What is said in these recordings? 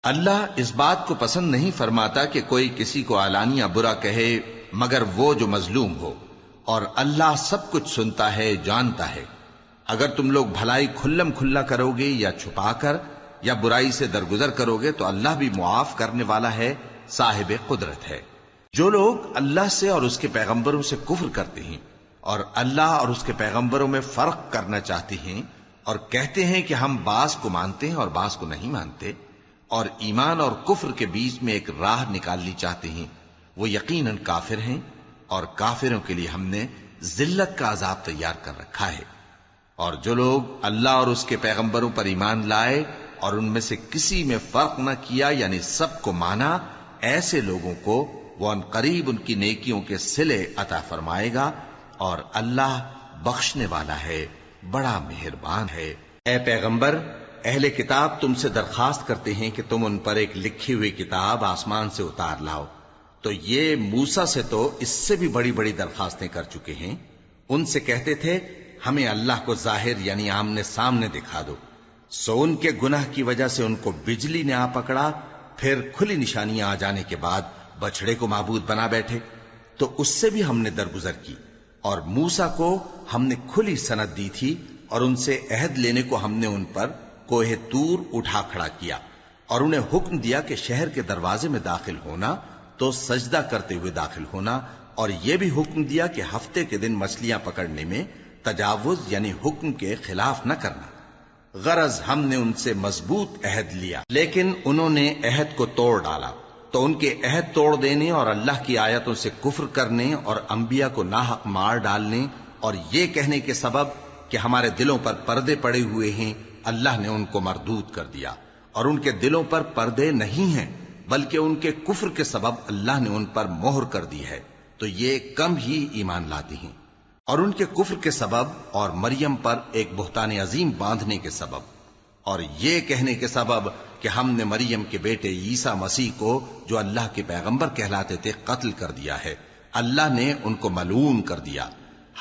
اللہ اس بات کو پسند نہیں فرماتا کہ کوئی کسی کو علانیہ برا کہے مگر وہ جو مظلوم ہو، اور اللہ سب کچھ سنتا ہے، جانتا ہے۔ اگر تم لوگ بھلائی کھلم کھلا کرو گے یا چھپا کر یا برائی سے درگزر کرو گے تو اللہ بھی معاف کرنے والا ہے، صاحب قدرت ہے۔ جو لوگ اللہ سے اور اس کے پیغمبروں سے کفر کرتے ہیں اور اللہ اور اس کے پیغمبروں میں فرق کرنا چاہتے ہیں اور کہتے ہیں کہ ہم بعض کو مانتے ہیں اور بعض کو نہیں مانتے، اور ایمان اور کفر کے بیچ میں ایک راہ نکالنی چاہتے ہیں، وہ یقیناً کافر ہیں، اور کافروں کے لیے ہم نے ذلت کا عذاب تیار کر رکھا ہے۔ اور جو لوگ اللہ اور اس کے پیغمبروں پر ایمان لائے اور ان میں سے کسی میں فرق نہ کیا، یعنی سب کو مانا، ایسے لوگوں کو وہ ان قریب ان کی نیکیوں کے صلے عطا فرمائے گا، اور اللہ بخشنے والا ہے، بڑا مہربان ہے۔ اے پیغمبر، اہل کتاب تم سے درخواست کرتے ہیں کہ تم ان پر ایک لکھی ہوئی کتاب آسمان سے اتار لاؤ، تو یہ موسیٰ سے تو اس سے بھی بڑی بڑی درخواستیں کر چکے ہیں۔ ان سے کہتے تھے ہمیں اللہ کو ظاہر یعنی آمنے سامنے دکھا دو، سو ان کے گناہ کی وجہ سے ان کو بجلی نے آ پکڑا، پھر کھلی نشانیاں آ جانے کے بعد بچڑے کو معبود بنا بیٹھے، تو اس سے بھی ہم نے درگزر کی۔ اور موسیٰ کو ہم نے کھلی سند دی تھی، اور ان سے عہد لینے کو ہم نے ان پر کوہ طور اٹھا کھڑا کیا، اور انہیں حکم دیا کہ شہر کے دروازے میں داخل ہونا تو سجدہ کرتے ہوئے داخل ہونا، اور یہ بھی حکم دیا کہ ہفتے کے دن مچھلیاں پکڑنے میں تجاوز یعنی حکم کے خلاف نہ کرنا۔ غرض ہم نے ان سے مضبوط عہد لیا، لیکن انہوں نے عہد کو توڑ ڈالا، تو ان کے عہد توڑ دینے اور اللہ کی آیتوں سے کفر کرنے اور انبیاء کو ناحق مار ڈالنے اور یہ کہنے کے سبب کہ ہمارے دلوں پر پردے پڑے ہوئے ہیں، اللہ نے ان کو مردود کر دیا۔ اور ان کے دلوں پر پردے نہیں ہیں، بلکہ ان کے کفر کے سبب اللہ نے ان پر مہر کر دی ہے، تو یہ کم ہی ایمان لاتے ہیں۔ اور ان کے کفر کے سبب اور مریم پر ایک بہتان عظیم باندھنے کے سبب اور یہ کہنے کے سبب کہ ہم نے مریم کے بیٹے عیسیٰ مسیح کو جو اللہ کے پیغمبر کہلاتے تھے قتل کر دیا ہے، اللہ نے ان کو ملعون کر دیا،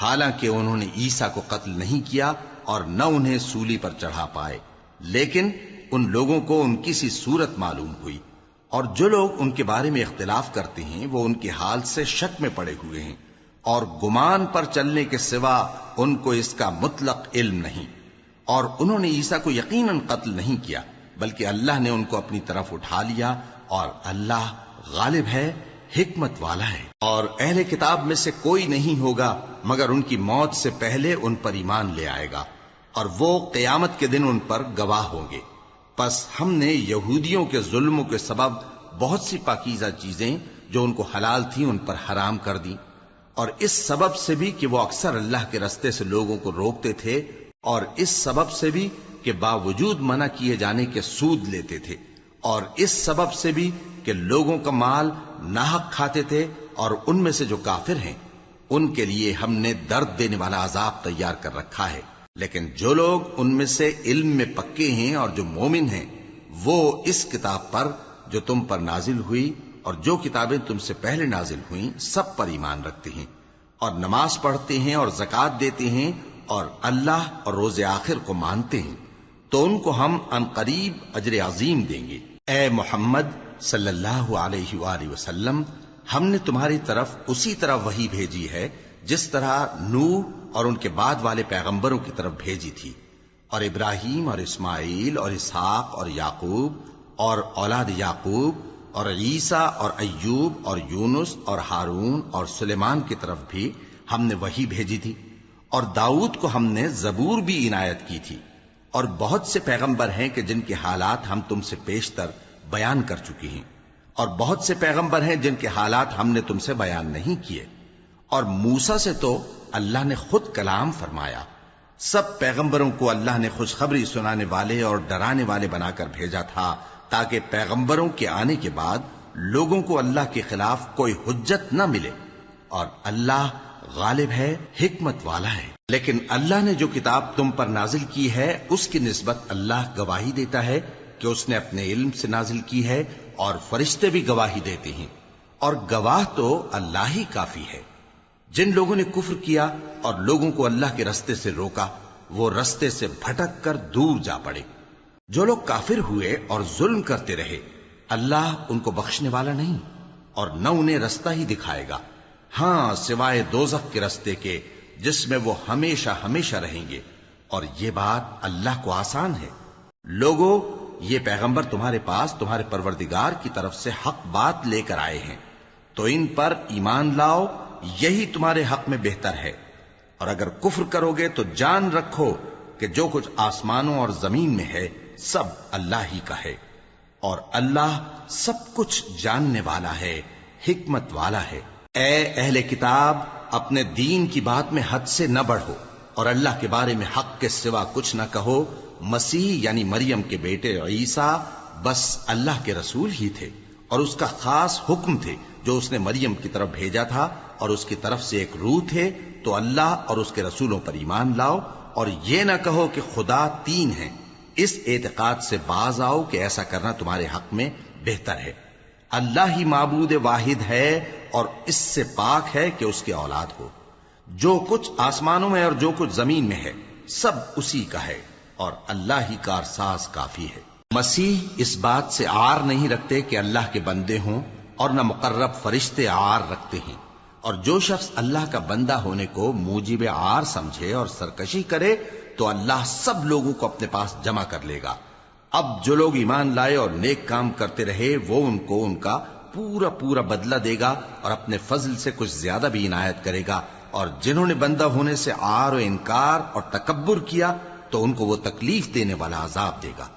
حالانکہ انہوں نے عیسیٰ کو قتل نہیں کیا اور نہ انہیں سولی پر چڑھا پائے، لیکن ان لوگوں کو ان کی سی صورت معلوم ہوئی۔ اور جو لوگ ان کے بارے میں اختلاف کرتے ہیں وہ ان کے حال سے شک میں پڑے ہوئے ہیں، اور گمان پر چلنے کے سوا ان کو اس کا مطلق علم نہیں۔ اور انہوں نے عیسیٰ کو یقیناً قتل نہیں کیا، بلکہ اللہ نے ان کو اپنی طرف اٹھا لیا، اور اللہ غالب ہے، حکمت والا ہے۔ اور اہل کتاب میں سے کوئی نہیں ہوگا مگر ان کی موت سے پہلے ان پر ایمان لے آئے گا، اور وہ قیامت کے دن ان پر گواہ ہوں گے۔ پس ہم نے یہودیوں کے ظلموں کے سبب بہت سی پاکیزہ چیزیں جو ان کو حلال تھیں ان پر حرام کر دی، اور اس سبب سے بھی کہ وہ اکثر اللہ کے رستے سے لوگوں کو روکتے تھے، اور اس سبب سے بھی کہ باوجود منع کیے جانے کے سود لیتے تھے، اور اس سبب سے بھی کہ لوگوں کا مال ناحق کھاتے تھے، اور ان میں سے جو کافر ہیں ان کے لیے ہم نے درد دینے والا عذاب تیار کر رکھا ہے۔ لیکن جو لوگ ان میں سے علم میں پکے ہیں اور جو مومن ہیں وہ اس کتاب پر جو تم پر نازل ہوئی اور جو کتابیں تم سے پہلے نازل ہوئیں سب پر ایمان رکھتے ہیں، اور نماز پڑھتے ہیں اور زکوٰۃ دیتے ہیں اور اللہ اور روز آخر کو مانتے ہیں، تو ان کو ہم عنقریب اجر عظیم دیں گے۔ اے محمد صلی اللہ علیہ وآلہ وسلم، ہم نے تمہاری طرف اسی طرح وحی بھیجی ہے جس طرح نوح اور ان کے بعد والے پیغمبروں کی طرف بھیجی تھی، اور ابراہیم اور اسماعیل اور اسحاق اور یعقوب اور اولاد یعقوب اور عیسیٰ اور ایوب اور یونس اور ہارون اور سلیمان کی طرف بھی ہم نے وحی بھیجی تھی، اور داؤد کو ہم نے زبور بھی عنایت کی تھی، اور بہت سے پیغمبر ہیں کہ جن کے حالات ہم تم سے پیشتر بیان کر چکے ہیں، اور بہت سے پیغمبر ہیں جن کے حالات ہم نے تم سے بیان نہیں کیے، اور موسیٰ سے تو اللہ نے خود کلام فرمایا۔ سب پیغمبروں کو اللہ نے خوشخبری سنانے والے اور ڈرانے والے بنا کر بھیجا تھا تاکہ پیغمبروں کے آنے کے بعد لوگوں کو اللہ کے خلاف کوئی حجت نہ ملے، اور اللہ غالب ہے، حکمت والا ہے۔ لیکن اللہ نے جو کتاب تم پر نازل کی ہے اس کی نسبت اللہ گواہی دیتا ہے کہ اس نے اپنے علم سے نازل کی ہے، اور فرشتے بھی گواہی دیتے ہیں، اور گواہ تو اللہ ہی کافی ہے۔ جن لوگوں نے کفر کیا اور لوگوں کو اللہ کے رستے سے روکا وہ رستے سے بھٹک کر دور جا پڑے۔ جو لوگ کافر ہوئے اور ظلم کرتے رہے اللہ ان کو بخشنے والا نہیں اور نہ انہیں رستہ ہی دکھائے گا، ہاں سوائے دوزخ کے رستے کے جس میں وہ ہمیشہ ہمیشہ رہیں گے، اور یہ بات اللہ کو آسان ہے۔ لوگو، یہ پیغمبر تمہارے پاس تمہارے پروردگار کی طرف سے حق بات لے کر آئے ہیں، تو ان پر ایمان لاؤ، یہی تمہارے حق میں بہتر ہے، اور اگر کفر کرو گے تو جان رکھو کہ جو کچھ آسمانوں اور زمین میں ہے سب اللہ ہی کا ہے، اور اللہ سب کچھ جاننے والا ہے، حکمت والا ہے۔ اے اہل کتاب، اپنے دین کی بات میں حد سے نہ بڑھو اور اللہ کے بارے میں حق کے سوا کچھ نہ کہو۔ مسیح یعنی مریم کے بیٹے عیسیٰ بس اللہ کے رسول ہی تھے اور اس کا خاص حکم تھے جو اس نے مریم کی طرف بھیجا تھا، اور اس کی طرف سے ایک روح تھے، تو اللہ اور اس کے رسولوں پر ایمان لاؤ، اور یہ نہ کہو کہ خدا تین ہیں۔ اس اعتقاد سے باز آؤ کہ ایسا کرنا تمہارے حق میں بہتر ہے۔ اللہ ہی معبود واحد ہے اور اس سے پاک ہے کہ اس کی اولاد ہو۔ جو کچھ آسمانوں میں اور جو کچھ زمین میں ہے سب اسی کا ہے، اور اللہ ہی کارساز کافی ہے۔ مسیح اس بات سے عار نہیں رکھتے کہ اللہ کے بندے ہوں، اور نہ مقرب فرشتے عار رکھتے ہیں، اور جو شخص اللہ کا بندہ ہونے کو موجب عار سمجھے اور سرکشی کرے تو اللہ سب لوگوں کو اپنے پاس جمع کر لے گا۔ اب جو لوگ ایمان لائے اور نیک کام کرتے رہے وہ ان کو ان کا پورا پورا بدلہ دے گا اور اپنے فضل سے کچھ زیادہ بھی عنایت کرے گا، اور جنہوں نے بندہ ہونے سے عار و انکار اور تکبر کیا تو ان کو وہ تکلیف دینے والا عذاب دے گا،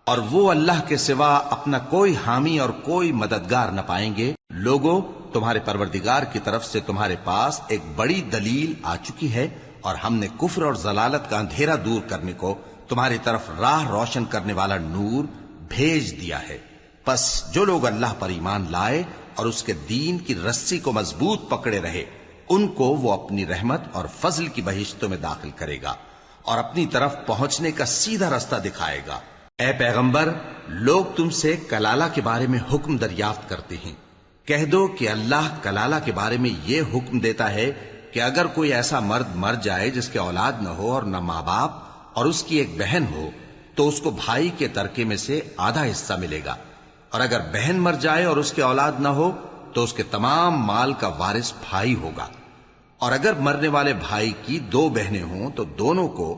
اور وہ اللہ کے سوا اپنا کوئی حامی اور کوئی مددگار نہ پائیں گے۔ لوگوں، تمہارے پروردگار کی طرف سے تمہارے پاس ایک بڑی دلیل آ چکی ہے، اور ہم نے کفر اور ضلالت کا اندھیرا دور کرنے کو تمہاری طرف راہ روشن کرنے والا نور بھیج دیا ہے۔ پس جو لوگ اللہ پر ایمان لائے اور اس کے دین کی رسی کو مضبوط پکڑے رہے ان کو وہ اپنی رحمت اور فضل کی بہشتوں میں داخل کرے گا اور اپنی طرف پہنچنے کا سیدھا رستہ دکھائے گا۔ اے پیغمبر، لوگ تم سے کلالہ کے بارے میں حکم دریافت کرتے ہیں، کہہ دو کہ اللہ کلالہ کے بارے میں یہ حکم دیتا ہے کہ اگر کوئی ایسا مرد مر جائے جس کے اولاد نہ ہو اور نہ ماں باپ اور اس کی ایک بہن ہو تو اس کو بھائی کے ترکے میں سے آدھا حصہ ملے گا، اور اگر بہن مر جائے اور اس کے اولاد نہ ہو تو اس کے تمام مال کا وارث بھائی ہوگا، اور اگر مرنے والے بھائی کی دو بہنیں ہوں تو دونوں کو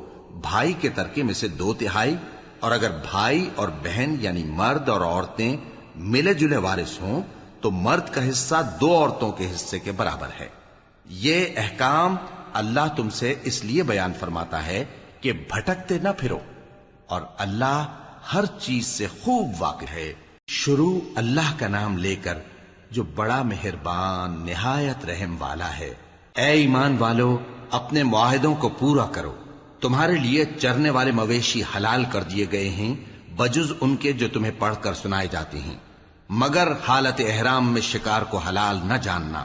بھائی کے ترکے میں سے 2/3، اور اگر بھائی اور بہن یعنی مرد اور عورتیں ملے جلے وارث ہوں تو مرد کا حصہ 2 عورتوں کے حصے کے برابر ہے۔ یہ احکام اللہ تم سے اس لیے بیان فرماتا ہے کہ بھٹکتے نہ پھرو، اور اللہ ہر چیز سے خوب واقف ہے۔ شروع اللہ کا نام لے کر جو بڑا مہربان نہایت رحم والا ہے۔ اے ایمان والو، اپنے معاہدوں کو پورا کرو۔ تمہارے لیے چرنے والے مویشی حلال کر دیے گئے ہیں بجز ان کے جو تمہیں پڑھ کر سنائے جاتے ہیں، مگر حالت احرام میں شکار کو حلال نہ جاننا۔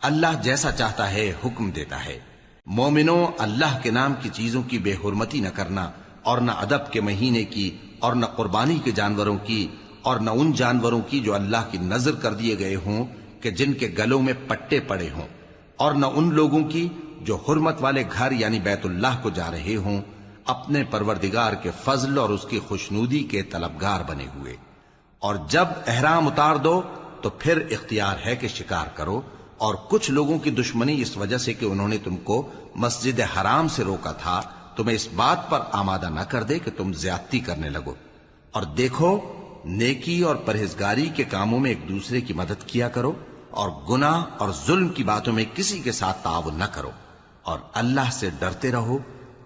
اللہ جیسا چاہتا ہے حکم دیتا ہے۔ مومنوں، اللہ کے نام کی چیزوں کی بے حرمتی نہ کرنا، اور نہ ادب کے مہینے کی، اور نہ قربانی کے جانوروں کی، اور نہ ان جانوروں کی جو اللہ کی نذر کر دیے گئے ہوں کہ جن کے گلوں میں پٹے پڑے ہوں، اور نہ ان لوگوں کی جو حرمت والے گھر یعنی بیت اللہ کو جا رہے ہوں اپنے پروردگار کے فضل اور اس کی خوشنودی کے طلبگار بنے ہوئے۔ اور جب احرام اتار دو تو پھر اختیار ہے کہ شکار کرو، اور کچھ لوگوں کی دشمنی اس وجہ سے کہ انہوں نے تم کو مسجد حرام سے روکا تھا تمہیں اس بات پر آمادہ نہ کر دے کہ تم زیادتی کرنے لگو۔ اور دیکھو، نیکی اور پرہیزگاری کے کاموں میں ایک دوسرے کی مدد کیا کرو، اور گناہ اور ظلم کی باتوں میں کسی کے ساتھ تعاون نہ کرو، اور اللہ سے ڈرتے رہو۔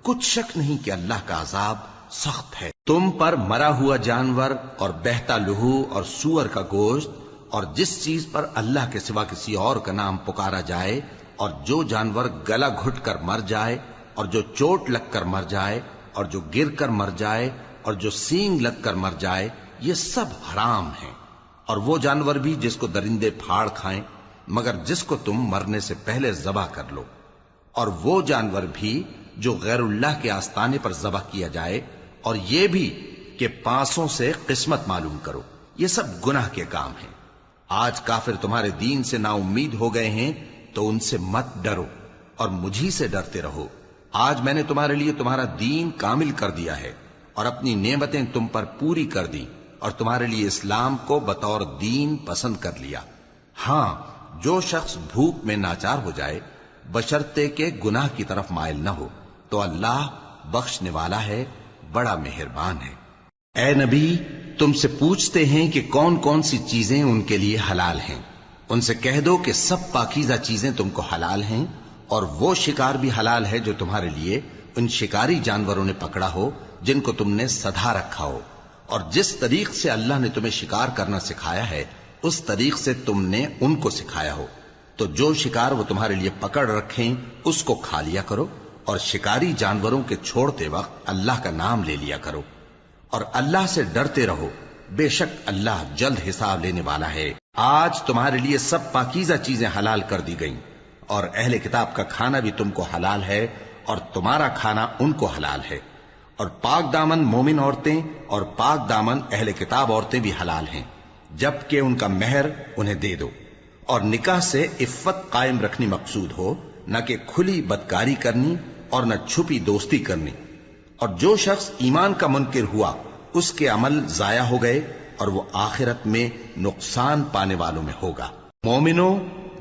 کچھ شک نہیں کہ اللہ کا عذاب سخت ہے۔ تم پر مرا ہوا جانور اور بہتا لہو اور سور کا گوشت اور جس چیز پر اللہ کے سوا کسی اور کا نام پکارا جائے، اور جو جانور گلا گھٹ کر مر جائے، اور جو چوٹ لگ کر مر جائے، اور جو گر کر مر جائے، اور جو سینگ لگ کر مر جائے، یہ سب حرام ہیں۔ اور وہ جانور بھی جس کو درندے پھاڑ کھائیں، مگر جس کو تم مرنے سے پہلے ذبح کر لو، اور وہ جانور بھی جو غیر اللہ کے آستانے پر ذبح کیا جائے، اور یہ بھی کہ پانسوں سے قسمت معلوم کرو۔ یہ سب گناہ کے کام ہیں۔ آج کافر تمہارے دین سے نا امید ہو گئے ہیں تو ان سے مت ڈرو اور مجھی سے ڈرتے رہو۔ آج میں نے تمہارے لیے تمہارا دین کامل کر دیا ہے، اور اپنی نعمتیں تم پر پوری کر دی اور تمہارے لیے اسلام کو بطور دین پسند کر لیا۔ ہاں، جو شخص بھوک میں ناچار ہو جائے بشرطے کہ گناہ کی طرف مائل نہ ہو تو اللہ بخشنے والا ہے، بڑا مہربان ہے۔ اے نبی، تم سے پوچھتے ہیں کہ کون کون سی چیزیں ان کے لیے حلال ہیں۔ ان سے کہہ دو کہ سب پاکیزہ چیزیں تم کو حلال ہیں، اور وہ شکار بھی حلال ہے جو تمہارے لیے ان شکاری جانوروں نے پکڑا ہو جن کو تم نے سدھا رکھا ہو، اور جس طریق سے اللہ نے تمہیں شکار کرنا سکھایا ہے اس طریق سے تم نے ان کو سکھایا ہو، تو جو شکار وہ تمہارے لیے پکڑ رکھیں اس کو کھا لیا کرو، اور شکاری جانوروں کے چھوڑتے وقت اللہ کا نام لے لیا کرو، اور اللہ سے ڈرتے رہو، بے شک اللہ جلد حساب لینے والا ہے۔ آج تمہارے لیے سب پاکیزہ چیزیں حلال کر دی گئیں، اور اہل کتاب کا کھانا بھی تم کو حلال ہے اور تمہارا کھانا ان کو حلال ہے، اور پاک دامن مومن عورتیں اور پاک دامن اہل کتاب عورتیں بھی حلال ہیں، جبکہ ان کا مہر انہیں دے دو، اور نکاح سے عفت قائم رکھنی مقصود ہو، نہ کہ کھلی بدکاری کرنی اور نہ چھپی دوستی کرنی۔ اور جو شخص ایمان کا منکر ہوا اس کے عمل ضائع ہو گئے اور وہ آخرت میں نقصان پانے والوں میں ہوگا۔ مومنو،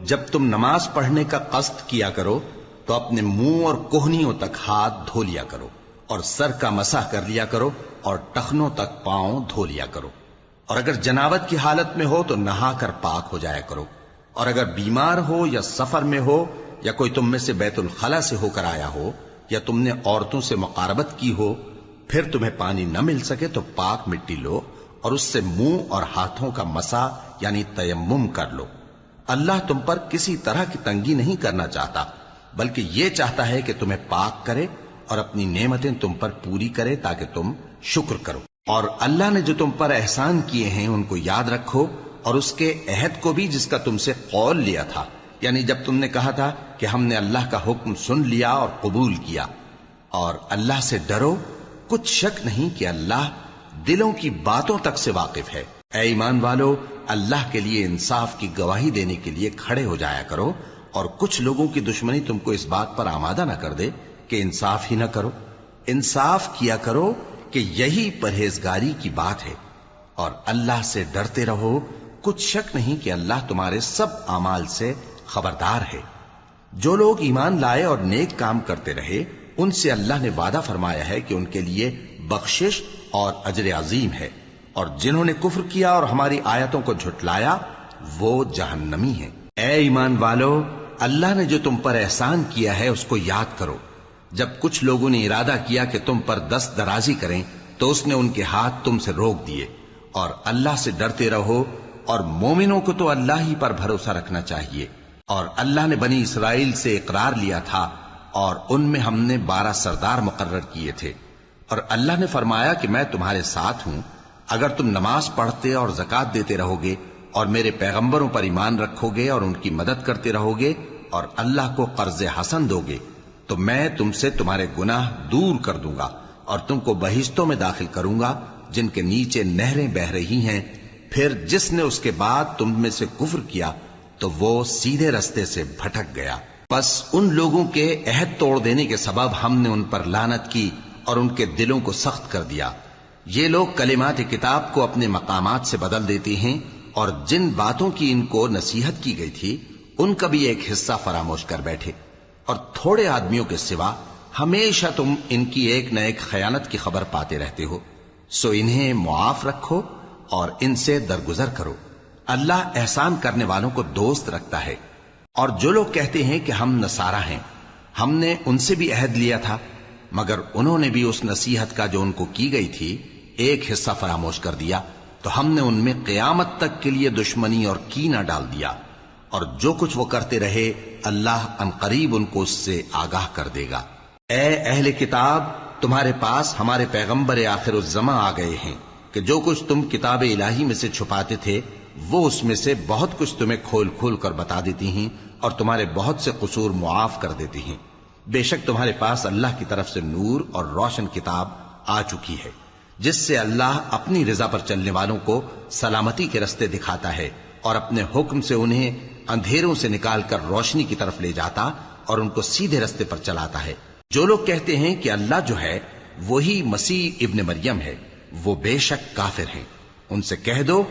جب تم نماز پڑھنے کا قصد کیا کرو تو اپنے منہ اور کوہنیوں تک ہاتھ دھو لیا کرو، اور سر کا مسح کر لیا کرو، اور ٹخنوں تک پاؤں دھو لیا کرو، اور اگر جنابت کی حالت میں ہو تو نہا کر پاک ہو جایا کرو، اور اگر بیمار ہو یا سفر میں ہو یا کوئی تم میں سے بیت الخلا سے ہو کر آیا ہو یا تم نے عورتوں سے مقاربت کی ہو، پھر تمہیں پانی نہ مل سکے تو پاک مٹی لو اور اس سے منہ اور ہاتھوں کا مسح یعنی تیمم کر لو۔ اللہ تم پر کسی طرح کی تنگی نہیں کرنا چاہتا، بلکہ یہ چاہتا ہے کہ تمہیں پاک کرے اور اپنی نعمتیں تم پر پوری کرے تاکہ تم شکر کرو۔ اور اللہ نے جو تم پر احسان کیے ہیں ان کو یاد رکھو، اور اس کے عہد کو بھی جس کا تم سے قول لیا تھا، یعنی جب تم نے کہا تھا کہ ہم نے اللہ کا حکم سن لیا اور قبول کیا۔ اور اللہ سے ڈرو، کچھ شک نہیں کہ اللہ دلوں کی باتوں تک سے واقف ہے۔ اے ایمان والو، اللہ کے لیے انصاف کی گواہی دینے کے لیے کھڑے ہو جایا کرو، اور کچھ لوگوں کی دشمنی تم کو اس بات پر آمادہ نہ کر دے کہ انصاف ہی نہ کرو۔ انصاف کیا کرو کہ یہی پرہیزگاری کی بات ہے، اور اللہ سے ڈرتے رہو، کچھ شک نہیں کہ اللہ تمہارے سب اعمال سے خبردار ہے۔ جو لوگ ایمان لائے اور نیک کام کرتے رہے ان سے اللہ نے وعدہ فرمایا ہے کہ ان کے لیے بخشش اور اجر عظیم ہے، اور جنہوں نے کفر کیا اور ہماری آیتوں کو جھٹلایا وہ جہنمی ہیں۔ اے ایمان والو، اللہ نے جو تم پر احسان کیا ہے اس کو یاد کرو۔ جب کچھ لوگوں نے ارادہ کیا کہ تم پر دست درازی کریں تو اس نے ان کے ہاتھ تم سے روک دیے، اور اللہ سے ڈرتے رہو، اور مومنوں کو تو اللہ ہی پر بھروسہ رکھنا چاہیے۔ اور اللہ نے بنی اسرائیل سے اقرار لیا تھا اور ان میں ہم نے 12 سردار مقرر کیے تھے، اور اللہ نے فرمایا کہ میں تمہارے ساتھ ہوں، اگر تم نماز پڑھتے اور زکوٰۃ دیتے رہو گے اور میرے پیغمبروں پر ایمان رکھو گے اور ان کی مدد کرتے رہو گے اور اللہ کو قرض حسن دو گے تو میں تم سے تمہارے گناہ دور کر دوں گا اور تم کو بہشتوں میں داخل کروں گا جن کے نیچے نہریں بہ رہی ہیں۔ پھر جس نے اس کے بعد تم میں سے کفر کیا تو وہ سیدھے رستے سے بھٹک گیا۔ بس ان لوگوں کے عہد توڑ دینے کے سبب ہم نے ان پر لعنت کی اور ان کے دلوں کو سخت کر دیا۔ یہ لوگ کلمات کتاب کو اپنے مقامات سے بدل دیتے ہیں، اور جن باتوں کی ان کو نصیحت کی گئی تھی ان کا بھی ایک حصہ فراموش کر بیٹھے، اور تھوڑے آدمیوں کے سوا ہمیشہ تم ان کی ایک نہ ایک خیانت کی خبر پاتے رہتے ہو، سو انہیں معاف رکھو اور ان سے درگزر کرو۔ اللہ احسان کرنے والوں کو دوست رکھتا ہے۔ اور جو لوگ کہتے ہیں کہ ہم نصارہ ہیں، ہم نے ان سے بھی عہد لیا تھا، مگر انہوں نے بھی اس نصیحت کا جو ان کو کی گئی تھی ایک حصہ فراموش کر دیا، تو ہم نے ان میں قیامت تک کے لیے دشمنی اور کینہ ڈال دیا، اور جو کچھ وہ کرتے رہے اللہ عنقریب ان کو اس سے آگاہ کر دے گا۔ اے اہل کتاب، تمہارے پاس ہمارے پیغمبر آخر الزماں آ گئے ہیں کہ جو کچھ تم کتاب الہی میں سے چھپاتے تھے وہ اس میں سے بہت کچھ تمہیں کھول کھول کر بتا دیتی ہیں اور تمہارے بہت سے قصور معاف کر دیتی ہیں۔ بے شک تمہارے پاس اللہ کی طرف سے نور اور روشن کتاب آ چکی ہے، جس سے اللہ اپنی رضا پر چلنے والوں کو سلامتی کے رستے دکھاتا ہے اور اپنے حکم سے انہیں اندھیروں سے نکال کر روشنی کی طرف لے جاتا اور ان کو سیدھے رستے پر چلاتا ہے۔ جو لوگ کہتے ہیں کہ اللہ جو ہے وہی مسیح ابن مریم ہے، وہ بے شک کافر ہیں۔ ان سے کہہ دو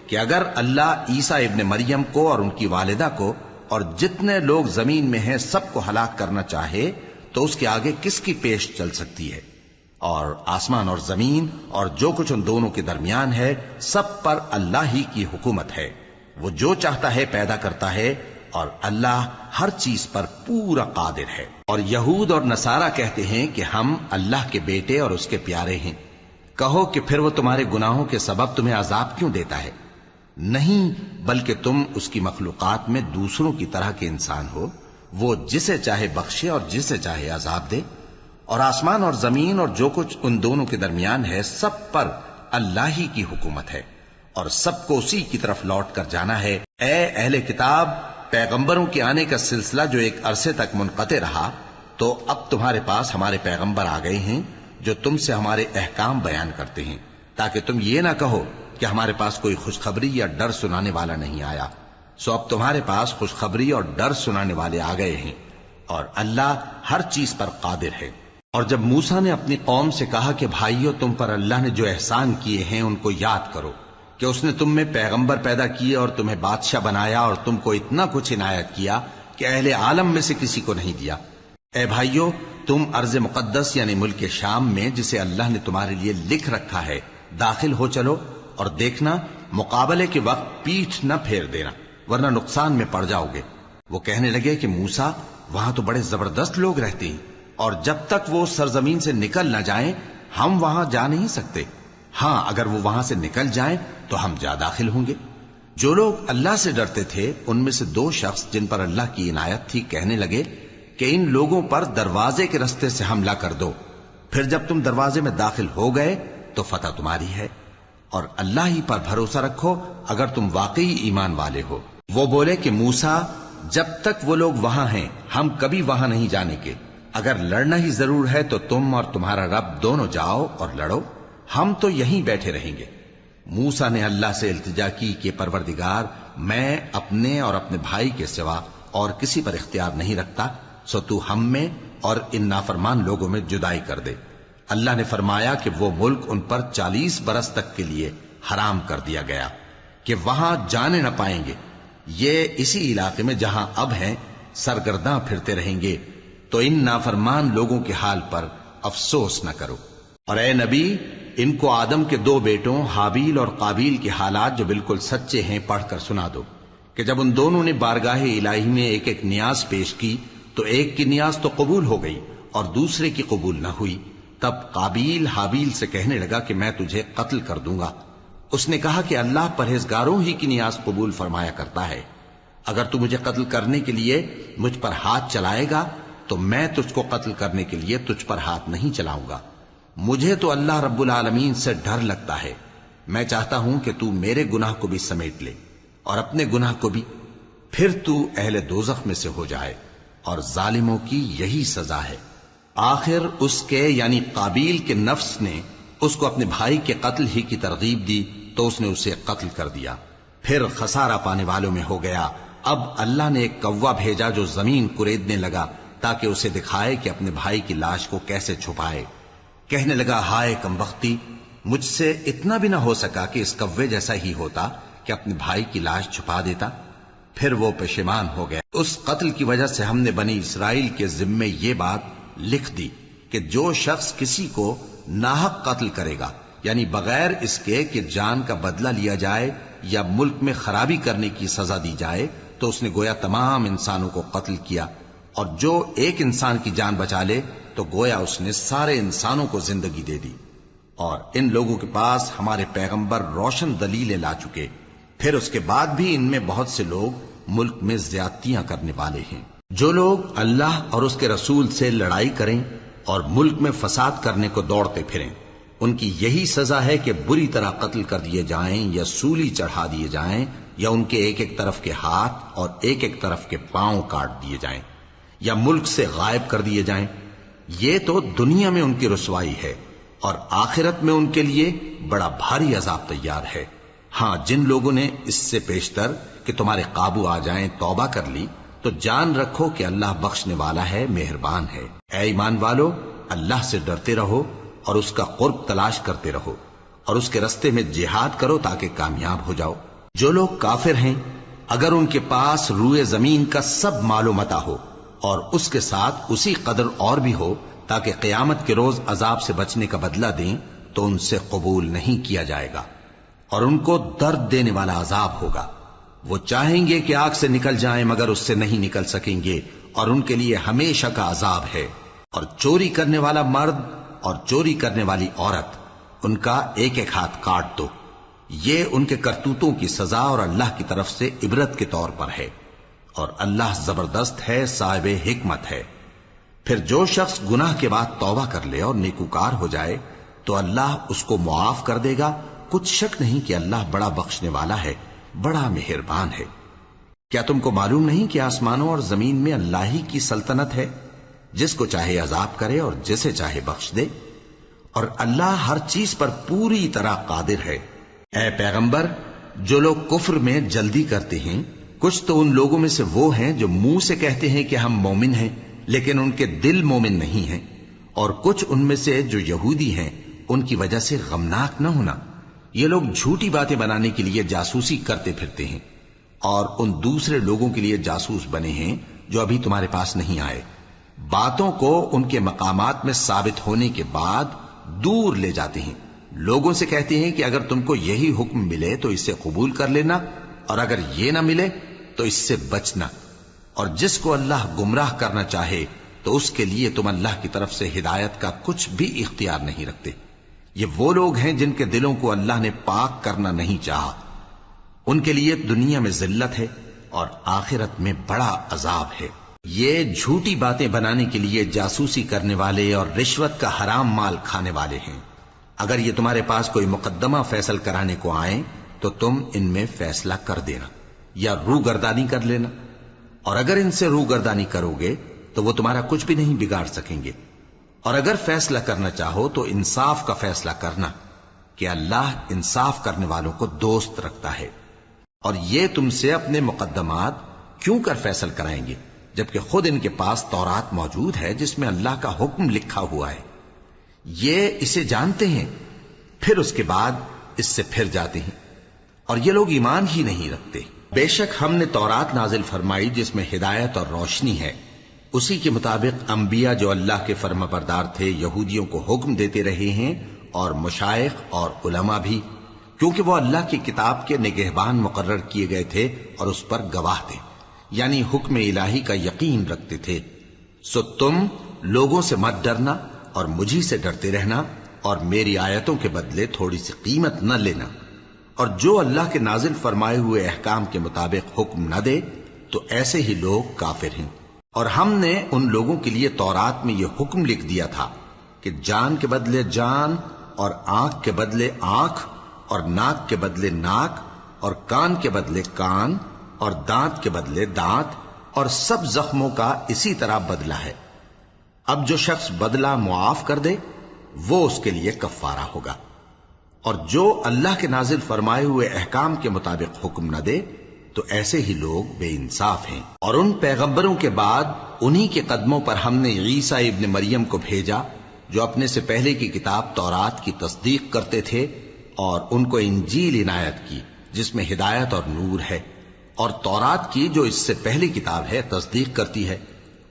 کہ اگر اللہ عیسیٰ ابن مریم کو اور ان کی والدہ کو اور جتنے لوگ زمین میں ہیں سب کو ہلاک کرنا چاہے تو اس کے آگے کس کی پیش چل سکتی ہے؟ اور آسمان اور زمین اور جو کچھ ان دونوں کے درمیان ہے سب پر اللہ ہی کی حکومت ہے۔ وہ جو چاہتا ہے پیدا کرتا ہے، اور اللہ ہر چیز پر پورا قادر ہے۔ اور یہود اور نصارہ کہتے ہیں کہ ہم اللہ کے بیٹے اور اس کے پیارے ہیں۔ کہو کہ پھر وہ تمہارے گناہوں کے سبب تمہیں عذاب کیوں دیتا ہے؟ نہیں، بلکہ تم اس کی مخلوقات میں دوسروں کی طرح کے انسان ہو، وہ جسے چاہے بخشے اور جسے چاہے عذاب دے۔ اور آسمان اور زمین اور جو کچھ ان دونوں کے درمیان ہے سب پر اللہ ہی کی حکومت ہے، اور سب کو اسی کی طرف لوٹ کر جانا ہے۔ اے اہل کتاب، پیغمبروں کے آنے کا سلسلہ جو ایک عرصے تک منقطع رہا، تو اب تمہارے پاس ہمارے پیغمبر آ گئے ہیں جو تم سے ہمارے احکام بیان کرتے ہیں، تاکہ تم یہ نہ کہو کہ ہمارے پاس کوئی خوشخبری یا ڈر سنانے والا نہیں آیا۔ سو اب تمہارے پاس خوشخبری اور ڈر سنانے والے آ گئے ہیں، اور اللہ ہر چیز پر قادر ہے۔ اور جب موسیٰ نے اپنی قوم سے کہا کہ بھائیو، تم پر اللہ نے جو احسان کیے ہیں ان کو یاد کرو، کہ اس نے تم میں پیغمبر پیدا کیے اور تمہیں بادشاہ بنایا اور تم کو اتنا کچھ عنایت کیا کہ اہل عالم میں سے کسی کو نہیں دیا۔ اے بھائیو، تم ارض مقدس یعنی ملک شام میں، جسے اللہ نے تمہارے لیے لکھ رکھا ہے، داخل ہو چلو، اور دیکھنا مقابلے کے وقت پیٹھ نہ پھیر دینا، ورنہ نقصان میں پڑ جاؤ گے۔ وہ کہنے لگے کہ موسیٰ، وہاں تو بڑے زبردست لوگ رہتے ہیں، اور جب تک وہ سرزمین سے نکل نہ جائیں ہم وہاں جا نہیں سکتے۔ ہاں، اگر وہ وہاں سے نکل جائیں تو ہم جا داخل ہوں گے۔ جو لوگ اللہ سے ڈرتے تھے ان میں سے دو شخص جن پر اللہ کی عنایت تھی کہنے لگے کہ ان لوگوں پر دروازے کے رستے سے حملہ کر دو، پھر جب تم دروازے میں داخل ہو گئے تو فتح تمہاری ہے، اور اللہ ہی پر بھروسہ رکھو اگر تم واقعی ایمان والے ہو۔ وہ بولے کہ موسیٰ، جب تک وہ لوگ وہاں ہیں ہم کبھی وہاں نہیں جانے کے، اگر لڑنا ہی ضرور ہے تو تم اور تمہارا رب دونوں جاؤ اور لڑو، ہم تو یہیں بیٹھے رہیں گے۔ موسیٰ نے اللہ سے التجا کی کہ پروردگار، میں اپنے اور اپنے بھائی کے سوا اور کسی پر اختیار نہیں رکھتا، سو تو ہم میں اور ان نافرمان لوگوں میں جدائی کر دے۔ اللہ نے فرمایا کہ وہ ملک ان پر 40 برس تک کے لیے حرام کر دیا گیا کہ وہاں جانے نہ پائیں گے۔ یہ اسی علاقے میں جہاں اب ہیں سرگرداں پھرتے رہیں گے، تو ان نافرمان لوگوں کے حال پر افسوس نہ کرو۔ اور اے نبی، ان کو آدم کے 2 بیٹوں حابیل اور قابیل کے حالات جو بالکل سچے ہیں پڑھ کر سنا دو، کہ جب ان دونوں نے بارگاہ الہی میں ایک ایک نیاز پیش کی تو ایک کی نیاز تو قبول ہو گئی اور دوسرے کی قبول نہ ہوئی۔ تب قابیل حابیل سے کہنے لگا کہ میں تجھے قتل کر دوں گا۔ اس نے کہا کہ اللہ پرہیزگاروں ہی کی نیاز قبول فرمایا کرتا ہے، اگر تو مجھے قتل کرنے کے لیے مجھ پر ہاتھ چلائے گا تو میں تجھ کو قتل کرنے کے لیے تجھ پر ہاتھ نہیں چلاؤں گا۔ مجھے تو اللہ رب العالمین سے ڈر لگتا ہے، میں چاہتا ہوں کہ تو میرے گناہ کو بھی سمیٹ لے اور اپنے گناہ کو بھی، پھر تو اہل دوزخ میں سے ہو جائے، اور ظالموں کی یہی سزا ہے۔ آخر اس کے یعنی قابیل کے نفس نے اس کو اپنے بھائی کے قتل ہی کی ترغیب دی تو اس نے اسے قتل کر دیا، پھر خسارہ پانے والوں میں ہو گیا۔ اب اللہ نے ایک کوا بھیجا جو زمین کریدنے لگا تاکہ اسے دکھائے کہ اپنے بھائی کی لاش کو کیسے چھپائے۔ کہنے لگا، ہائے کمبختی، مجھ سے اتنا بھی نہ ہو سکا کہ اس کوے جیسا ہی ہوتا کہ اپنے بھائی کی لاش چھپا دیتا۔ پھر وہ پشیمان ہو گیا۔ اس قتل کی وجہ سے ہم نے بنی اسرائیل کے ذمے یہ بات لکھ دی کہ جو شخص کسی کو ناحق قتل کرے گا، یعنی بغیر اس کے کہ جان کا بدلہ لیا جائے یا ملک میں خرابی کرنے کی سزا دی جائے، تو اس نے گویا تمام انسانوں کو قتل کیا، اور جو ایک انسان کی جان بچا لے تو گویا اس نے سارے انسانوں کو زندگی دے دی۔ اور ان لوگوں کے پاس ہمارے پیغمبر روشن دلیلیں لا چکے، پھر اس کے بعد بھی ان میں بہت سے لوگ ملک میں زیادتیاں کرنے والے ہیں۔ جو لوگ اللہ اور اس کے رسول سے لڑائی کریں اور ملک میں فساد کرنے کو دوڑتے پھریں، ان کی یہی سزا ہے کہ بری طرح قتل کر دیے جائیں یا سولی چڑھا دیے جائیں، یا ان کے ایک ایک طرف کے ہاتھ اور ایک ایک طرف کے پاؤں کاٹ دیے جائیں، یا ملک سے غائب کر دیے جائیں۔ یہ تو دنیا میں ان کی رسوائی ہے، اور آخرت میں ان کے لیے بڑا بھاری عذاب تیار ہے۔ ہاں، جن لوگوں نے اس سے پیشتر کہ تمہارے قابو آ جائیں توبہ کر لی تو جان رکھو کہ اللہ بخشنے والا ہے، مہربان ہے۔ اے ایمان والو، اللہ سے ڈرتے رہو اور اس کا قرب تلاش کرتے رہو اور اس کے رستے میں جہاد کرو تاکہ کامیاب ہو جاؤ۔ جو لوگ کافر ہیں اگر ان کے پاس روئے زمین کا سب مال و متاع ہو اور اس کے ساتھ اسی قدر اور بھی ہو تاکہ قیامت کے روز عذاب سے بچنے کا بدلہ دیں تو ان سے قبول نہیں کیا جائے گا اور ان کو درد دینے والا عذاب ہوگا۔ وہ چاہیں گے کہ آگ سے نکل جائیں مگر اس سے نہیں نکل سکیں گے اور ان کے لیے ہمیشہ کا عذاب ہے۔ اور چوری کرنے والا مرد اور چوری کرنے والی عورت ان کا ایک ایک ہاتھ کاٹ دو، یہ ان کے کرتوتوں کی سزا اور اللہ کی طرف سے عبرت کے طور پر ہے، اور اللہ زبردست ہے، صاحب حکمت ہے۔ پھر جو شخص گناہ کے بعد توبہ کر لے اور نیکوکار ہو جائے تو اللہ اس کو معاف کر دے گا، کچھ شک نہیں کہ اللہ بڑا بخشنے والا ہے، بڑا مہربان ہے۔ کیا تم کو معلوم نہیں کہ آسمانوں اور زمین میں اللہ ہی کی سلطنت ہے، جس کو چاہے عذاب کرے اور جسے چاہے بخش دے، اور اللہ ہر چیز پر پوری طرح قادر ہے۔ اے پیغمبر، جو لوگ کفر میں جلدی کرتے ہیں کچھ تو ان لوگوں میں سے وہ ہیں جو منہ سے کہتے ہیں کہ ہم مومن ہیں لیکن ان کے دل مومن نہیں ہیں، اور کچھ ان میں سے جو یہودی ہیں ان کی وجہ سے غمناک نہ ہونا۔ یہ لوگ جھوٹی باتیں بنانے کے لیے جاسوسی کرتے پھرتے ہیں اور ان دوسرے لوگوں کے لیے جاسوس بنے ہیں جو ابھی تمہارے پاس نہیں آئے، باتوں کو ان کے مقامات میں ثابت ہونے کے بعد دور لے جاتے ہیں، لوگوں سے کہتے ہیں کہ اگر تم کو یہی حکم ملے تو اسے قبول کر لینا اور اگر یہ نہ ملے تو اس سے بچنا، اور جس کو اللہ گمراہ کرنا چاہے تو اس کے لیے تم اللہ کی طرف سے ہدایت کا کچھ بھی اختیار نہیں رکھتے۔ یہ وہ لوگ ہیں جن کے دلوں کو اللہ نے پاک کرنا نہیں چاہا، ان کے لیے دنیا میں ذلت ہے اور آخرت میں بڑا عذاب ہے۔ یہ جھوٹی باتیں بنانے کے لیے جاسوسی کرنے والے اور رشوت کا حرام مال کھانے والے ہیں۔ اگر یہ تمہارے پاس کوئی مقدمہ فیصل کرانے کو آئیں تو تم ان میں فیصلہ کر دینا یا روگردانی کر لینا، اور اگر ان سے روگردانی کرو گے تو وہ تمہارا کچھ بھی نہیں بگاڑ سکیں گے، اور اگر فیصلہ کرنا چاہو تو انصاف کا فیصلہ کرنا کہ اللہ انصاف کرنے والوں کو دوست رکھتا ہے۔ اور یہ تم سے اپنے مقدمات کیوں کر فیصل کرائیں گے جبکہ خود ان کے پاس تورات موجود ہے جس میں اللہ کا حکم لکھا ہوا ہے، یہ اسے جانتے ہیں پھر اس کے بعد اس سے پھر جاتے ہیں، اور یہ لوگ ایمان ہی نہیں رکھتے۔ بے شک ہم نے تورات نازل فرمائی جس میں ہدایت اور روشنی ہے، اسی کے مطابق انبیاء جو اللہ کے فرما بردار تھے یہودیوں کو حکم دیتے رہے ہیں، اور مشائخ اور علماء بھی، کیونکہ وہ اللہ کی کتاب کے نگہبان مقرر کیے گئے تھے اور اس پر گواہ تھے، یعنی حکم الہی کا یقین رکھتے تھے۔ سو تم لوگوں سے مت ڈرنا اور مجھی سے ڈرتے رہنا، اور میری آیتوں کے بدلے تھوڑی سی قیمت نہ لینا، اور جو اللہ کے نازل فرمائے ہوئے احکام کے مطابق حکم نہ دے تو ایسے ہی لوگ کافر ہیں۔ اور ہم نے ان لوگوں کے لیے تورات میں یہ حکم لکھ دیا تھا کہ جان کے بدلے جان، اور آنکھ کے بدلے آنکھ، اور ناک کے بدلے ناک، اور کان کے بدلے کان، اور دانت کے بدلے دانت، اور سب زخموں کا اسی طرح بدلہ ہے۔ اب جو شخص بدلہ معاف کر دے وہ اس کے لیے کفارہ ہوگا، اور جو اللہ کے نازل فرمائے ہوئے احکام کے مطابق حکم نہ دے تو ایسے ہی لوگ بے انصاف ہیں۔ اور ان پیغمبروں کے بعد انہی کے قدموں پر ہم نے عیسیٰ ابن مریم کو بھیجا جو اپنے سے پہلے کی کتاب تورات کی تصدیق کرتے تھے، اور ان کو انجیل عنایت کی جس میں ہدایت اور نور ہے، اور تورات کی جو اس سے پہلی کتاب ہے تصدیق کرتی ہے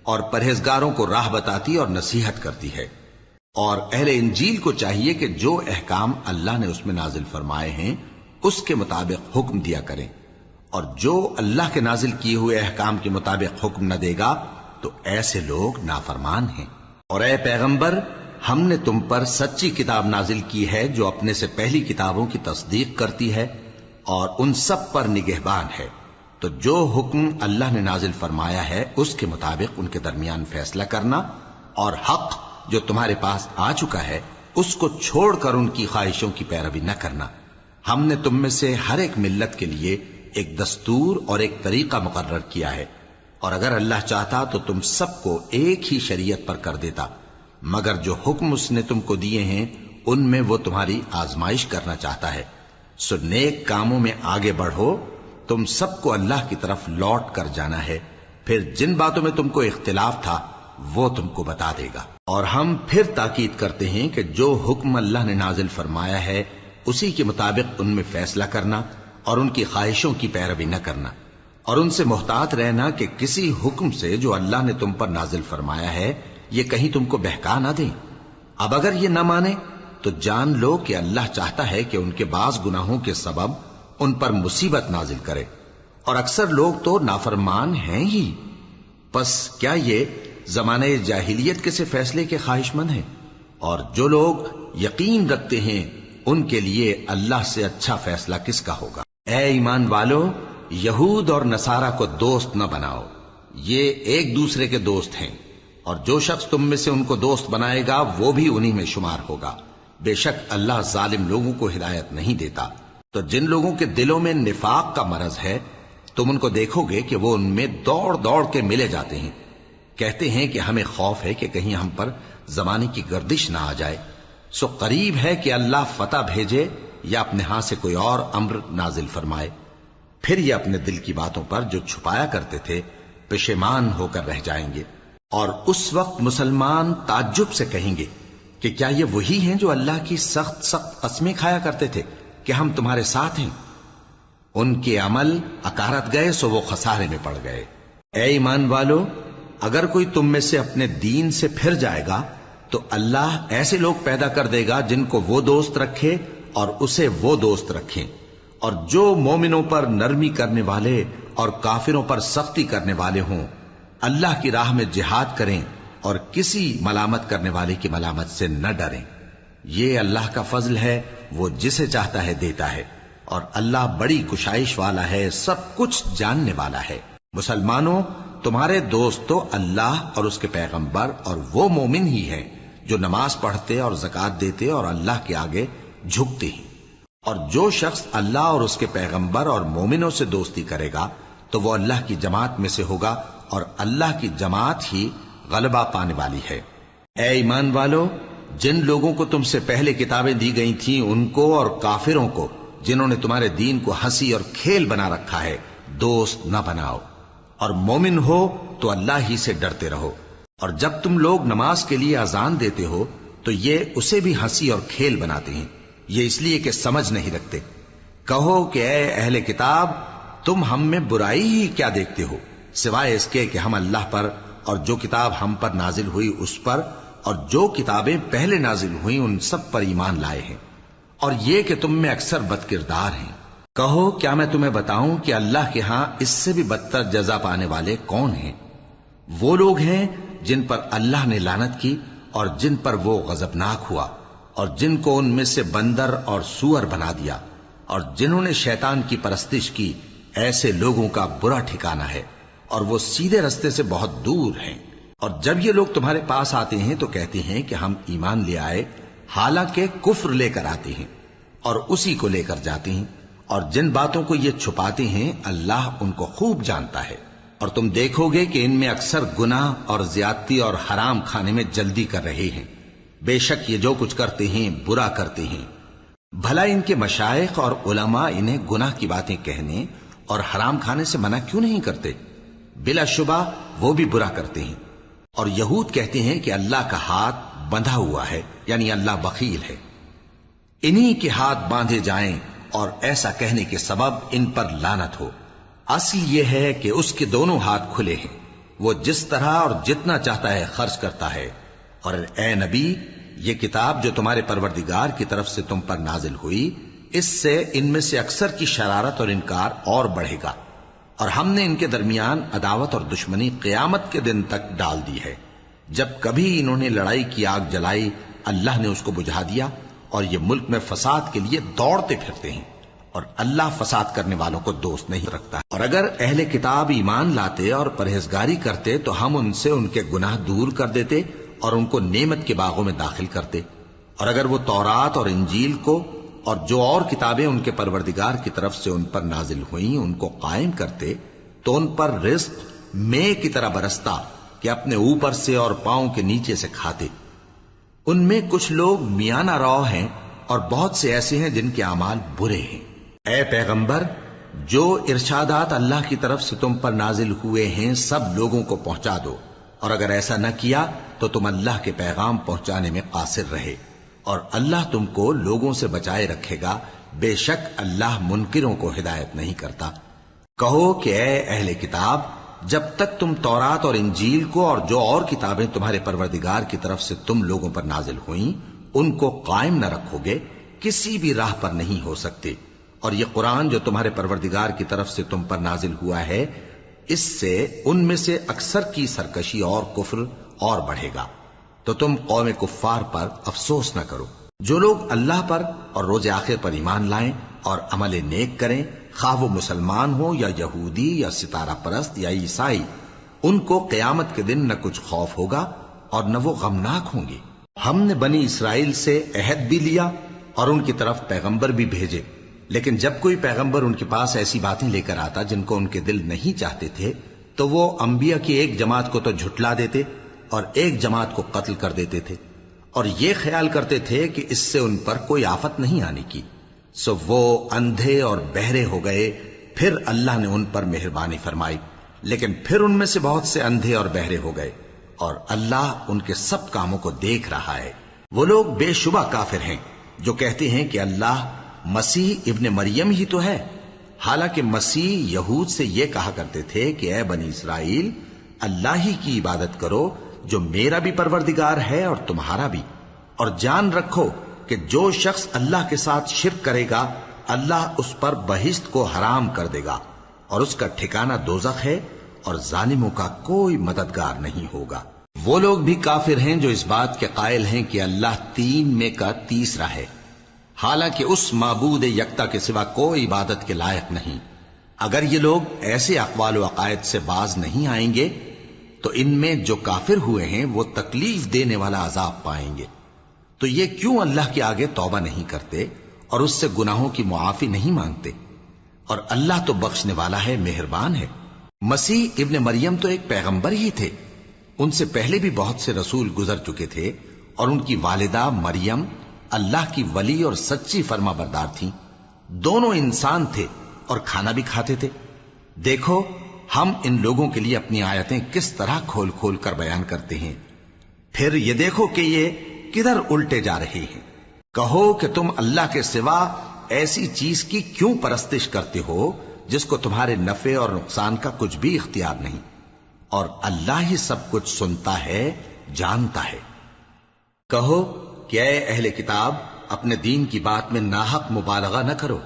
اور پرہیزگاروں کو راہ بتاتی اور نصیحت کرتی ہے۔ اور اہل انجیل کو چاہیے کہ جو احکام اللہ نے اس میں نازل فرمائے ہیں اس کے مطابق حکم دیا کریں، اور جو اللہ کے نازل کیے ہوئے احکام کے مطابق حکم نہ دے گا تو ایسے لوگ نافرمان ہیں۔ اور اے پیغمبر، ہم نے تم پر سچی کتاب نازل کی ہے جو اپنے سے پہلی کتابوں کی تصدیق کرتی ہے اور ان سب پر نگہبان ہے، تو جو حکم اللہ نے نازل فرمایا ہے اس کے مطابق ان کے درمیان فیصلہ کرنا، اور حق جو تمہارے پاس آ چکا ہے اس کو چھوڑ کر ان کی خواہشوں کی پیروی نہ کرنا۔ ہم نے تم میں سے ہر ایک ملت کے لیے ایک دستور اور ایک طریقہ مقرر کیا ہے، اور اگر اللہ چاہتا تو تم سب کو ایک ہی شریعت پر کر دیتا، مگر جو حکم اس نے تم کو دیے ہیں ان میں وہ تمہاری آزمائش کرنا چاہتا ہے۔ سو نیک کاموں میں آگے بڑھو، تم سب کو اللہ کی طرف لوٹ کر جانا ہے۔ پھر جن باتوں میں تم کو اختلاف تھا وہ تم کو بتا دے گا۔ اور ہم پھر تاکید کرتے ہیں کہ جو حکم اللہ نے نازل فرمایا ہے اسی کے مطابق ان میں فیصلہ کرنا اور ان کی خواہشوں کی پیروی نہ کرنا، اور ان سے محتاط رہنا کہ کسی حکم سے جو اللہ نے تم پر نازل فرمایا ہے یہ کہیں تم کو بہکا نہ دیں۔ اب اگر یہ نہ مانے تو جان لو کہ اللہ چاہتا ہے کہ ان کے بعض گناہوں کے سبب ان پر مصیبت نازل کرے، اور اکثر لوگ تو نافرمان ہیں ہی۔ پس کیا یہ زمانہ جاہلیت کے سے فیصلے کے خواہش مند ہیں؟ اور جو لوگ یقین رکھتے ہیں ان کے لیے اللہ سے اچھا فیصلہ کس کا ہوگا؟ اے ایمان والو، یہود اور نصارہ کو دوست نہ بناؤ، یہ ایک دوسرے کے دوست ہیں، اور جو شخص تم میں سے ان کو دوست بنائے گا وہ بھی انہی میں شمار ہوگا۔ بے شک اللہ ظالم لوگوں کو ہدایت نہیں دیتا۔ تو جن لوگوں کے دلوں میں نفاق کا مرض ہے تم ان کو دیکھو گے کہ وہ ان میں دوڑ دوڑ کے ملے جاتے ہیں، کہتے ہیں کہ ہمیں خوف ہے کہ کہیں ہم پر زمانے کی گردش نہ آ جائے، سو قریب ہے کہ اللہ فتح بھیجے یا اپنے ہاں سے کوئی اور امر نازل فرمائے، پھر یہ اپنے دل کی باتوں پر جو چھپایا کرتے تھے پشیمان ہو کر رہ جائیں گے۔ اور اس وقت مسلمان تعجب سے کہیں گے کہ کیا یہ وہی ہیں جو اللہ کی سخت سخت قسمیں کھایا کرتے تھے کہ ہم تمہارے ساتھ ہیں؟ ان کے عمل اکارت گئے سو وہ خسارے میں پڑ گئے۔ اے ایمان والو، اگر کوئی تم میں سے اپنے دین سے پھر جائے گا تو اللہ ایسے لوگ پیدا کر دے گا جن کو وہ دوست رکھے اور اسے وہ دوست رکھیں، اور جو مومنوں پر نرمی کرنے والے اور کافروں پر سختی کرنے والے ہوں، اللہ کی راہ میں جہاد کریں اور کسی ملامت کرنے والے کی ملامت سے نہ ڈریں۔ یہ اللہ کا فضل ہے، وہ جسے چاہتا ہے دیتا ہے، اور اللہ بڑی کشائش والا ہے، سب کچھ جاننے والا ہے۔ مسلمانوں، تمہارے دوست تو اللہ اور اس کے پیغمبر اور وہ مومن ہی ہیں جو نماز پڑھتے اور زکوٰۃ دیتے اور اللہ کے آگے جھکتے ہیں۔ اور جو شخص اللہ اور اس کے پیغمبر اور مومنوں سے دوستی کرے گا تو وہ اللہ کی جماعت میں سے ہوگا، اور اللہ کی جماعت ہی غلبہ پانے والی ہے۔ اے ایمان والو، جن لوگوں کو تم سے پہلے کتابیں دی گئی تھیں ان کو اور کافروں کو جنہوں نے تمہارے دین کو ہنسی اور کھیل بنا رکھا ہے دوست نہ بناؤ، اور مومن ہو تو اللہ ہی سے ڈرتے رہو۔ اور جب تم لوگ نماز کے لیے اذان دیتے ہو تو یہ اسے بھی ہنسی اور کھیل بناتے ہیں، یہ اس لیے کہ سمجھ نہیں رکھتے۔ کہو کہ اے اہل کتاب، تم ہم میں برائی ہی کیا دیکھتے ہو، سوائے اس کے کہ ہم اللہ پر اور جو کتاب ہم پر نازل ہوئی اس پر اور جو کتابیں پہلے نازل ہوئیں ان سب پر ایمان لائے ہیں، اور یہ کہ تم میں اکثر بد کردار ہیں۔ کہو کیا میں تمہیں بتاؤں کہ اللہ کے ہاں اس سے بھی بدتر جزا پانے والے کون ہیں؟ وہ لوگ ہیں جن پر اللہ نے لعنت کی اور جن پر وہ غضبناک ہوا، اور جن کو ان میں سے بندر اور سور بنا دیا، اور جنہوں نے شیطان کی پرستش کی، ایسے لوگوں کا برا ٹھکانہ ہے، اور وہ سیدھے رستے سے بہت دور ہیں۔ اور جب یہ لوگ تمہارے پاس آتے ہیں تو کہتے ہیں کہ ہم ایمان لے آئے، حالانکہ کفر لے کر آتے ہیں اور اسی کو لے کر جاتے ہیں، اور جن باتوں کو یہ چھپاتے ہیں اللہ ان کو خوب جانتا ہے۔ اور تم دیکھو گے کہ ان میں اکثر گناہ اور زیادتی اور حرام کھانے میں جلدی کر رہے ہیں، بے شک یہ جو کچھ کرتے ہیں برا کرتے ہیں۔ بھلا ان کے مشائخ اور علماء انہیں گناہ کی باتیں کہنے اور حرام کھانے سے منع کیوں نہیں کرتے؟ بلا شبہ وہ بھی برا کرتے ہیں۔ اور یہود کہتے ہیں کہ اللہ کا ہاتھ بندھا ہوا ہے، یعنی اللہ بخیل ہے، انہی کے ہاتھ باندھے جائیں، اور ایسا کہنے کے سبب ان پر لعنت ہو۔ اصل یہ ہے کہ اس کے دونوں ہاتھ کھلے ہیں، وہ جس طرح اور جتنا چاہتا ہے خرچ کرتا ہے۔ اور اے نبی، یہ کتاب جو تمہارے پروردگار کی طرف سے تم پر نازل ہوئی، اس سے ان میں سے اکثر کی شرارت اور انکار اور بڑھے گا، اور ہم نے ان کے درمیان عداوت اور دشمنی قیامت کے دن تک ڈال دی ہے۔ جب کبھی انہوں نے لڑائی کی آگ جلائی اللہ نے اس کو بجھا دیا، اور یہ ملک میں فساد کے لیے دوڑتے پھرتے ہیں، اور اللہ فساد کرنے والوں کو دوست نہیں رکھتا۔ اور اگر اہل کتاب ایمان لاتے اور پرہیزگاری کرتے تو ہم ان سے ان کے گناہ دور کر دیتے اور ان کو نعمت کے باغوں میں داخل کرتے۔ اور اگر وہ تورات اور انجیل کو اور جو اور کتابیں ان کے پروردگار کی طرف سے ان پر نازل ہوئیں ان کو قائم کرتے تو ان پر رزق مے کی طرح برستا کہ اپنے اوپر سے اور پاؤں کے نیچے سے کھاتے۔ ان میں کچھ لوگ میانہ رو ہیں اور بہت سے ایسے ہیں جن کے اعمال برے ہیں۔ اے پیغمبر، جو ارشادات اللہ کی طرف سے تم پر نازل ہوئے ہیں سب لوگوں کو پہنچا دو، اور اگر ایسا نہ کیا تو تم اللہ کے پیغام پہنچانے میں قاصر رہے، اور اللہ تم کو لوگوں سے بچائے رکھے گا، بے شک اللہ منکروں کو ہدایت نہیں کرتا۔ کہو کہ اے اہل کتاب، جب تک تم تورات اور انجیل کو اور جو اور کتابیں تمہارے پروردگار کی طرف سے تم لوگوں پر نازل ہوئیں ان کو قائم نہ رکھو گے، کسی بھی راہ پر نہیں ہو سکتے۔ اور یہ قرآن جو تمہارے پروردگار کی طرف سے تم پر نازل ہوا ہے، اس سے ان میں سے اکثر کی سرکشی اور کفر اور بڑھے گا، تو تم قوم کفار پر افسوس نہ کرو۔ جو لوگ اللہ پر اور روز آخر پر ایمان لائیں اور عمل نیک کریں، خواہ وہ مسلمان ہو یا یہودی یا ستارہ پرست یا عیسائی، ان کو قیامت کے دن نہ کچھ خوف ہوگا اور نہ وہ غمناک ہوں گے۔ ہم نے بنی اسرائیل سے عہد بھی لیا اور ان کی طرف پیغمبر بھی بھیجے، لیکن جب کوئی پیغمبر ان کے پاس ایسی باتیں لے کر آتا جن کو ان کے دل نہیں چاہتے تھے، تو وہ انبیاء کی ایک جماعت کو تو جھٹلا دیتے اور ایک جماعت کو قتل کر دیتے تھے، اور یہ خیال کرتے تھے کہ اس سے ان پر کوئی آفت نہیں آنے کی، سو وہ اندھے اور بہرے ہو گئے۔ پھر اللہ نے ان پر مہربانی فرمائی، لیکن پھر ان میں سے بہت سے اندھے اور بہرے ہو گئے، اور اللہ ان کے سب کاموں کو دیکھ رہا ہے۔ وہ لوگ بے شبہ کافر ہیں جو کہتے ہیں کہ اللہ مسیح ابن مریم ہی تو ہے، حالانکہ مسیح یہود سے یہ کہا کرتے تھے کہ اے بنی اسرائیل، اللہ ہی کی عبادت کرو جو میرا بھی پروردگار ہے اور تمہارا بھی، اور جان رکھو کہ جو شخص اللہ کے ساتھ شرک کرے گا اللہ اس پر بہشت کو حرام کر دے گا، اور اس کا ٹھکانہ دوزخ ہے، اور ظالموں کا کوئی مددگار نہیں ہوگا۔ وہ لوگ بھی کافر ہیں جو اس بات کے قائل ہیں کہ اللہ تین میں کا تیسرا ہے، حالانکہ اس معبود یکتا کے سوا کوئی عبادت کے لائق نہیں۔ اگر یہ لوگ ایسے اقوال و عقائد سے باز نہیں آئیں گے تو ان میں جو کافر ہوئے ہیں وہ تکلیف دینے والا عذاب پائیں گے۔ تو یہ کیوں اللہ کے آگے توبہ نہیں کرتے اور اس سے گناہوں کی معافی نہیں مانگتے؟ اور اللہ تو بخشنے والا ہے، مہربان ہے۔ مسیح ابن مریم تو ایک پیغمبر ہی تھے، ان سے پہلے بھی بہت سے رسول گزر چکے تھے، اور ان کی والدہ مریم اللہ کی ولی اور سچی فرما بردار تھیں۔ دونوں انسان تھے اور کھانا بھی کھاتے تھے۔ دیکھو ہم ان لوگوں کے لیے اپنی آیتیں کس طرح کھول کھول کر بیان کرتے ہیں، پھر یہ دیکھو کہ یہ کدھر الٹے جا رہے ہیں۔ کہو کہ تم اللہ کے سوا ایسی چیز کی کیوں پرستش کرتے ہو جس کو تمہارے نفع اور نقصان کا کچھ بھی اختیار نہیں، اور اللہ ہی سب کچھ سنتا ہے، جانتا ہے۔ کہو کہ اے اہل کتاب، اپنے دین کی بات میں ناحق مبالغہ نہ کرو،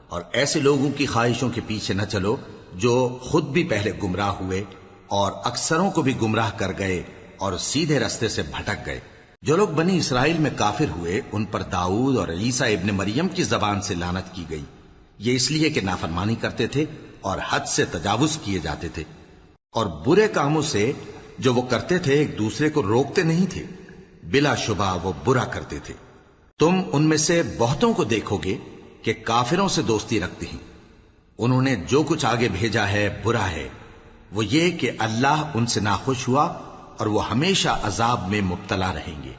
اور ایسے لوگوں کی خواہشوں کے پیچھے نہ چلو جو خود بھی پہلے گمراہ ہوئے اور اکثروں کو بھی گمراہ کر گئے اور سیدھے رستے سے بھٹک گئے۔ جو لوگ بنی اسرائیل میں کافر ہوئے ان پر داؤد اور عیسیٰ ابن مریم کی زبان سے لعنت کی گئی، یہ اس لیے کہ نافرمانی کرتے تھے اور حد سے تجاوز کیے جاتے تھے، اور برے کاموں سے جو وہ کرتے تھے ایک دوسرے کو روکتے نہیں تھے، بلا شبہ وہ برا کرتے تھے۔ تم ان میں سے بہتوں کو دیکھو گے کہ کافروں سے دوستی رکھتے ہیں، انہوں نے جو کچھ آگے بھیجا ہے برا ہے، وہ یہ کہ اللہ ان سے ناخوش ہوا اور وہ ہمیشہ عذاب میں مبتلا رہیں گے۔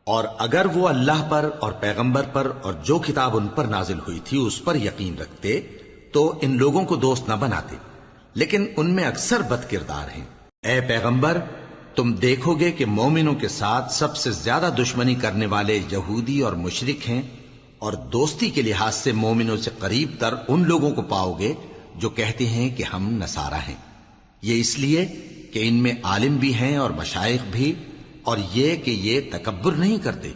اور اگر وہ اللہ پر اور پیغمبر پر اور جو کتاب ان پر نازل ہوئی تھی اس پر یقین رکھتے تو ان لوگوں کو دوست نہ بناتے، لیکن ان میں اکثر بد کردار ہیں۔ اے پیغمبر، تم دیکھو گے کہ مومنوں کے ساتھ سب سے زیادہ دشمنی کرنے والے یہودی اور مشرک ہیں، اور دوستی کے لحاظ سے مومنوں سے قریب تر ان لوگوں کو پاؤ گے جو کہتے ہیں کہ ہم نصارہ ہیں۔ یہ اس لیے کہ ان میں عالم بھی ہیں اور مشائخ بھی، اور یہ کہ یہ تکبر نہیں کرتے۔